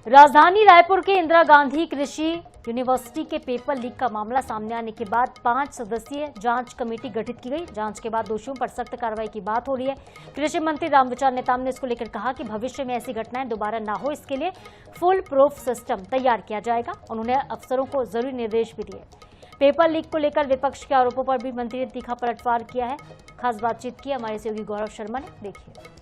राजधानी रायपुर के इंदिरा गांधी कृषि यूनिवर्सिटी के पेपर लीक का मामला सामने आने के बाद 5 सदस्यीय जांच कमेटी गठित की गई। जांच के बाद दोषियों पर सख्त कार्रवाई की बात हो रही है। कृषि मंत्री रामविचार नेताम ने इसको लेकर कहा कि भविष्य में ऐसी घटनाएं दोबारा ना हो, इसके लिए फुल प्रूफ सिस्टम तैयार किया जाएगा। उन्होंने अफसरों को जरूरी निर्देश भी दिए। पेपर लीक को लेकर विपक्ष के आरोपों पर भी मंत्री ने तीखा पलटवार किया है। खास बातचीत की हमारे सहयोगी गौरव शर्मा ने, देखिए।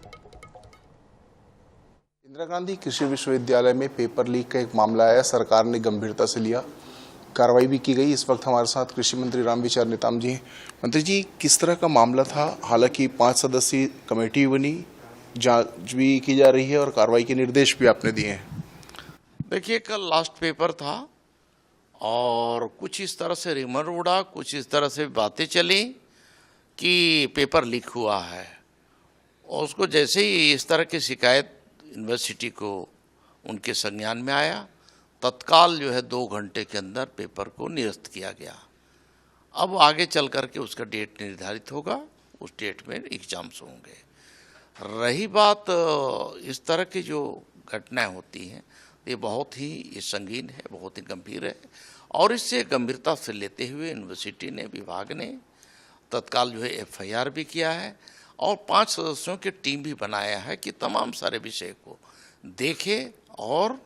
इंदिरा गांधी कृषि विश्वविद्यालय में पेपर लीक का एक मामला आया, सरकार ने गंभीरता से लिया, कार्रवाई भी की गई। इस वक्त हमारे साथ कृषि मंत्री रामविचार नेताम जी हैं। मंत्री जी, किस तरह का मामला था? हालांकि 5 सदस्यीय कमेटी बनी, जांच भी की जा रही है और कार्रवाई के निर्देश भी आपने दिए हैं। देखिए, कल लास्ट पेपर था और कुछ इस तरह से रिमर उड़ा, कुछ इस तरह से बातें चली कि पेपर लीक हुआ है, और उसको जैसे ही इस तरह की शिकायत यूनिवर्सिटी को उनके संज्ञान में आया, तत्काल 2 घंटे के अंदर पेपर को निरस्त किया गया। अब आगे चल करके उसका डेट निर्धारित होगा, उस डेट में एग्जाम्स होंगे। रही बात इस तरह की जो घटनाएं होती हैं, ये बहुत ही संगीन है, बहुत ही गंभीर है, और इससे गंभीरता से लेते हुए यूनिवर्सिटी ने, विभाग ने तत्काल FIR भी किया है और 5 सदस्यों की टीम भी बनाया है कि तमाम सारे विषय को देखे और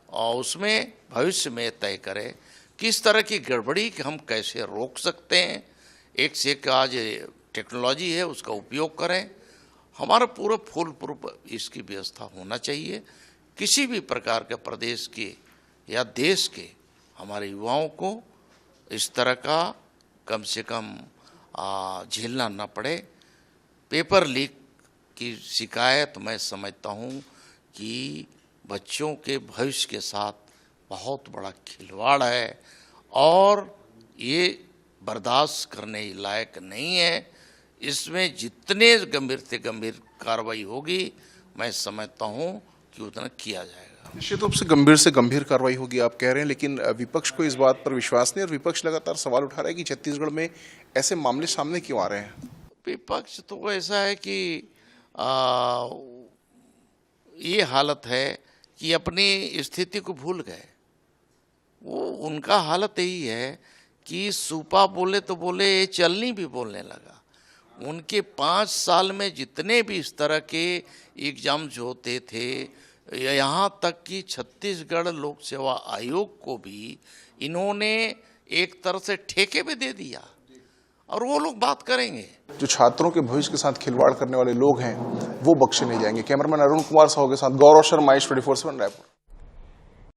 उसमें भविष्य में तय करें किस तरह की गड़बड़ी कि हम कैसे रोक सकते हैं। एक से एक आज टेक्नोलॉजी है, उसका उपयोग करें। हमारा पूरा फुल प्रूफ इसकी व्यवस्था होना चाहिए। किसी भी प्रकार के प्रदेश के या देश के हमारे युवाओं को इस तरह का कम से कम झेलना न पड़े। पेपर लीक की शिकायत मैं समझता हूँ कि बच्चों के भविष्य के साथ बहुत बड़ा खिलवाड़ है और ये बर्दाश्त करने लायक नहीं है। इसमें जितने गंभीर से गंभीर कार्रवाई होगी, मैं समझता हूँ कि उतना किया जाएगा। निश्चित रूप से गंभीर कार्रवाई होगी, आप कह रहे हैं, लेकिन विपक्ष को इस बात पर विश्वास नहीं और विपक्ष लगातार सवाल उठा रहा है कि छत्तीसगढ़ में ऐसे मामले सामने क्यों आ रहे हैं। विपक्ष तो ऐसा है कि ये हालत है कि अपनी स्थिति को भूल गए। वो उनका हालत यही है कि सूपा बोले तो बोले, चलनी भी बोलने लगा। उनके 5 साल में जितने भी इस तरह के एग्जाम्स होते थे, यहाँ तक कि छत्तीसगढ़ लोक सेवा आयोग को भी इन्होंने एक तरह से ठेके पे दे दिया, और वो लोग बात करेंगे। जो छात्रों के भविष्य के साथ खिलवाड़ करने वाले लोग हैं, वो बख्शे नहीं जाएंगे। कैमरामैन अरुण कुमार साहू के साथ गौरव शर्मा, H24 रायपुर।